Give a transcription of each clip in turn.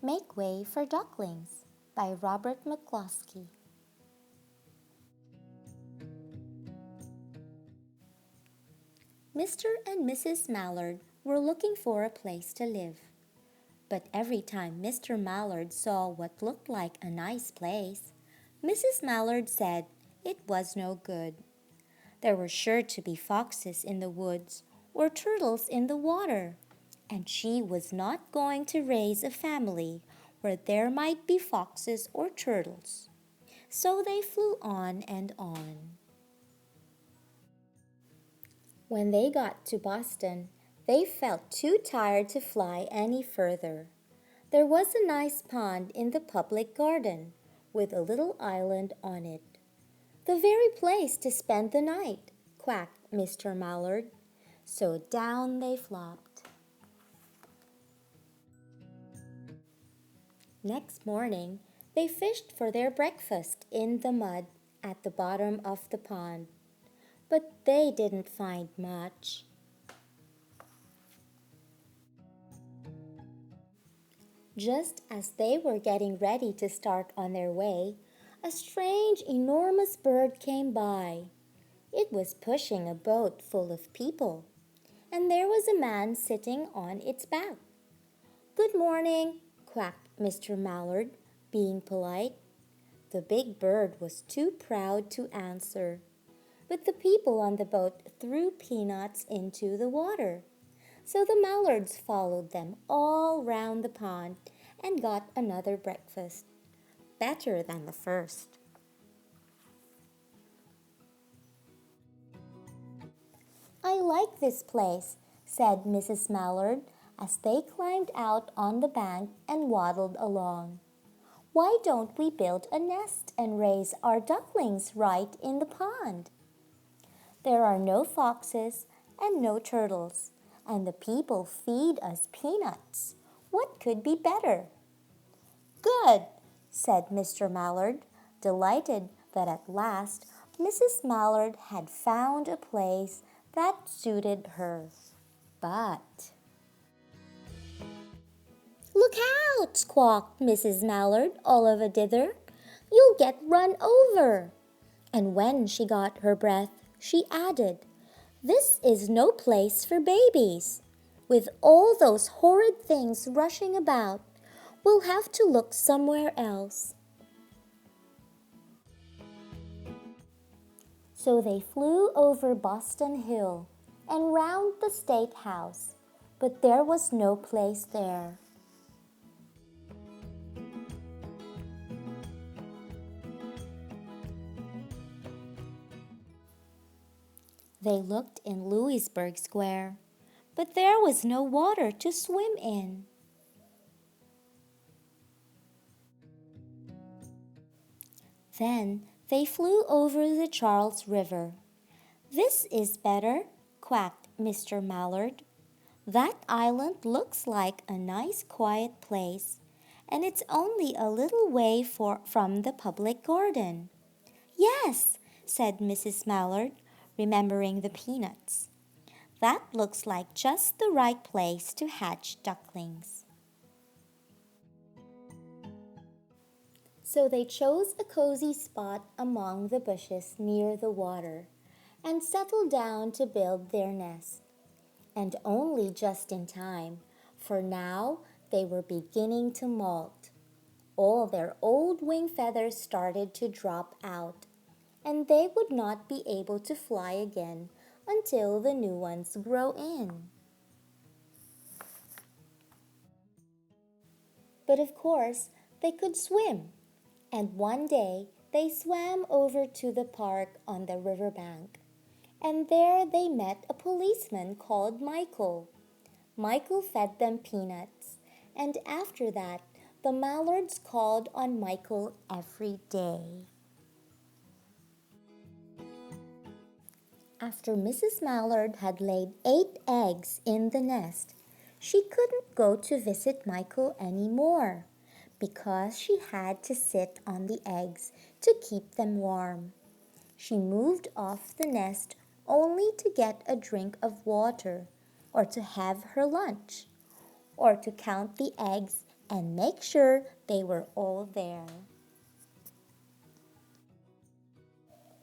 Make Way for Ducklings by Robert Mccloskey. Mr. and Mrs. Mallard were looking for a place to live. But every time Mr. Mallard saw what looked like a nice place, Mrs. Mallard said it was no good. There were sure to be foxes in the woods or turtles in the water, and she was not going to raise a family where there might be foxes or turtles. So they flew on and on. When they got to Boston, they felt too tired to fly any further. There was a nice pond in the public garden with a little island on it. The very place to spend the night, quacked Mr. Mallard. So down they flopped. Next morning, they fished for their breakfast in the mud at the bottom of the pond. But they didn't find much. Just as they were getting ready to start on their way, a strange, enormous bird came by. It was pushing a boat full of people, and there was a man sitting on its back. "Good morning," quacked Mr. Mallard, being polite. The big bird was too proud to answer, but the people on the boat threw peanuts into the water. So the Mallards followed them all round the pond and got another breakfast, better than the first. "I like this place," said Mrs. Mallard as they climbed out on the bank and waddled along. "Why don't we build a nest and raise our ducklings right in the pond? There are no foxes and no turtles, and the people feed us peanuts. What could be better?" "Good," said Mr. Mallard, delighted that at last Mrs. Mallard had found a place that suited her. But "Look out!" squawked Mrs. Mallard all of a dither. "You'll get run over." And when she got her breath, she added, "This is no place for babies. With all those horrid things rushing about, we'll have to look somewhere else." So they flew over Boston Hill and round the State House, but there was no place there. They looked in Louisburg Square, but there was no water to swim in. Then they flew over the Charles River. "This is better," quacked Mr. Mallard. "That island looks like a nice quiet place, and it's only a little way from the public garden." "Yes," said Mrs. Mallard, remembering the peanuts. "That looks like just the right place to hatch ducklings." So they chose a cozy spot among the bushes near the water and settled down to build their nest. And only just in time, for now they were beginning to molt. All their old wing feathers started to drop out, and they would not be able to fly again until the new ones grow in. But of course, they could swim, and one day they swam over to the park on the riverbank, and there they met a policeman called Michael. Michael fed them peanuts, and after that, the Mallards called on Michael every day. After Mrs. Mallard had laid 8 eggs in the nest, she couldn't go to visit Michael any more because she had to sit on the eggs to keep them warm. She moved off the nest only to get a drink of water, or to have her lunch, or to count the eggs and make sure they were all there.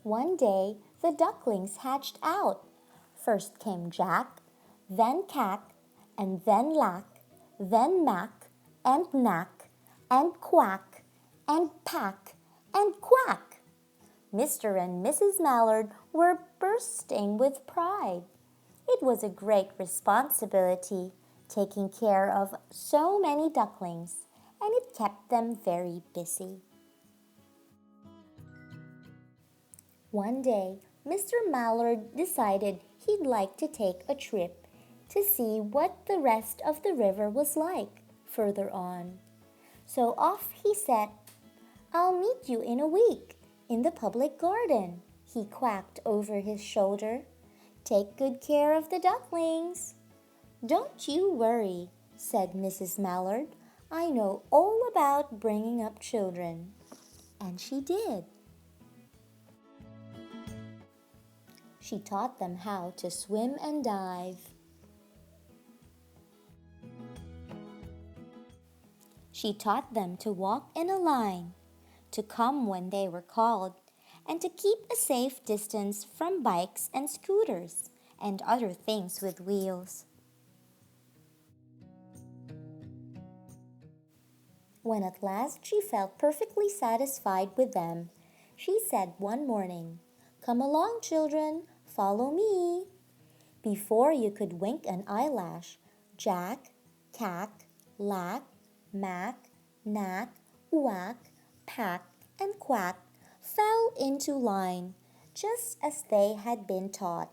One day, the ducklings hatched out. First came Jack, then Cack, and then Lack, then Mack, and Knack, and Quack, and Pack, and Quack. Mr. and Mrs. Mallard were bursting with pride. It was a great responsibility, taking care of so many ducklings, and it kept them very busy. One day, Mr. Mallard decided he'd like to take a trip to see what the rest of the river was like further on. So off he set. "I'll meet you in a week in the public garden," he quacked over his shoulder. "Take good care of the ducklings." "Don't you worry," said Mrs. Mallard. "I know all about bringing up children." And she did. She taught them how to swim and dive. She taught them to walk in a line, to come when they were called, and to keep a safe distance from bikes and scooters and other things with wheels. When at last she felt perfectly satisfied with them, she said one morning, "Come along, children, follow me." Before you could wink an eyelash, Jack, Cack, Lack, Mack, Knack, Whack, Pack, and Quack fell into line, just as they had been taught.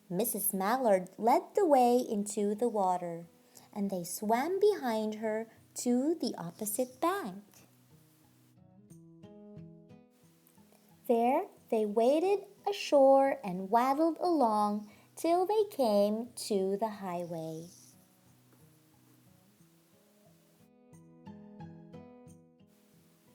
Mrs. Mallard led the way into the water, and they swam behind her to the opposite bank. There they waded ashore and waddled along till they came to the highway.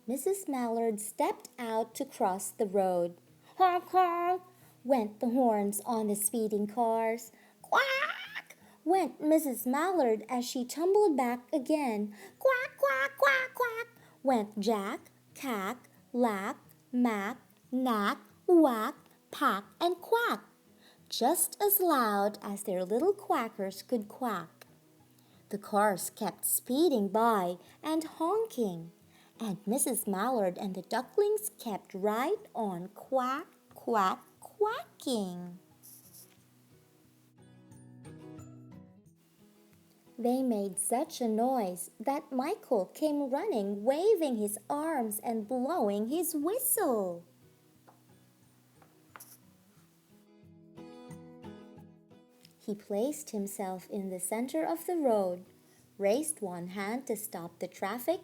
Mrs. Mallard stepped out to cross the road. "Honk, honk," went the horns on the speeding cars. "Quack," went Mrs. Mallard as she tumbled back again. "Quack, quack, quack, quack," went Jack, Cack, Lack, Mack, Knack, Whack, Pack, and Quack, just as loud as their little quackers could quack. The cars kept speeding by and honking, and Mrs. Mallard and the ducklings kept right on quack, quack, quacking. They made such a noise that Michael came running, waving his arms and blowing his whistle. He placed himself in the center of the road, raised one hand to stop the traffic,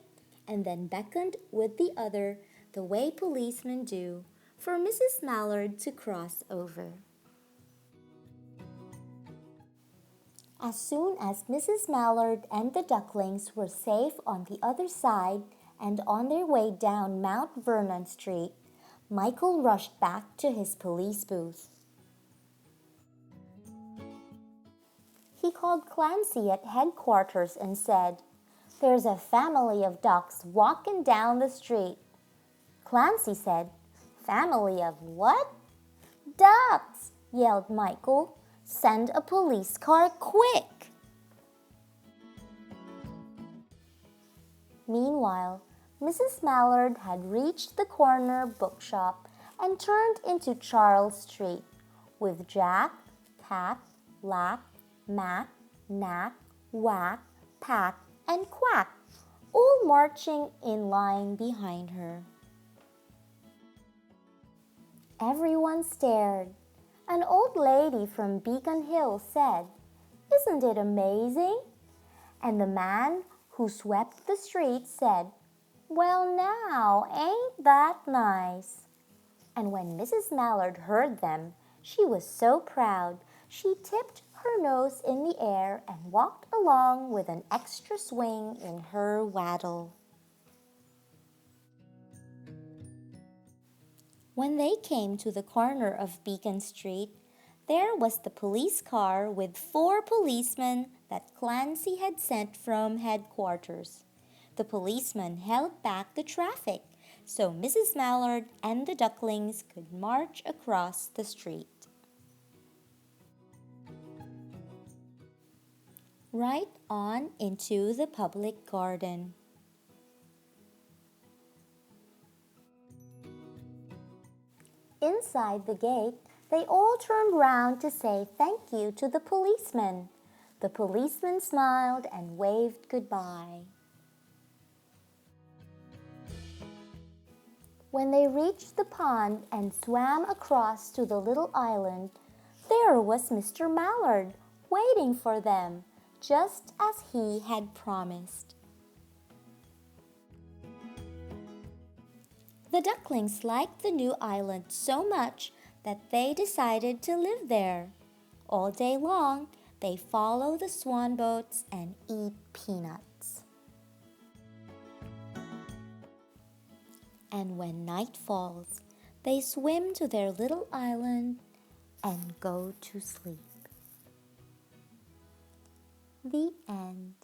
and then beckoned with the other, the way policemen do, for Mrs. Mallard to cross over. As soon as Mrs. Mallard and the ducklings were safe on the other side and on their way down Mount Vernon Street, Michael rushed back to his police booth. He called Clancy at headquarters and said, "There's a family of ducks walking down the street." Clancy said, "Family of what?" "Ducks," yelled Michael. "Send a police car quick." Meanwhile, Mrs. Mallard had reached the corner bookshop and turned into Charles Street, with Jack, Cack, Lack, Mack, Knack, Whack, Pack, and Quack all marching in line behind her. Everyone stared. An old lady from Beacon Hill said, "Isn't it amazing?" And the man who swept the street said, "Well now, ain't that nice?" And when Mrs. Mallard heard them, she was so proud she tipped her nose in the air and walked along with an extra swing in her waddle. When they came to the corner of Beacon Street, there was the police car with 4 policemen that Clancy had sent from headquarters. The policeman held back the traffic so Mrs. Mallard and the ducklings could march across the street. Right on into the public garden. Inside the gate, they all turned round to say thank you to the policeman. The policeman smiled and waved goodbye. When they reached the pond and swam across to the little island, there was Mr. Mallard waiting for them, just as he had promised. The ducklings liked the new island so much that they decided to live there. All day long, they follow the swan boats and eat peanuts. And when night falls, they swim to their little island and go to sleep. The end.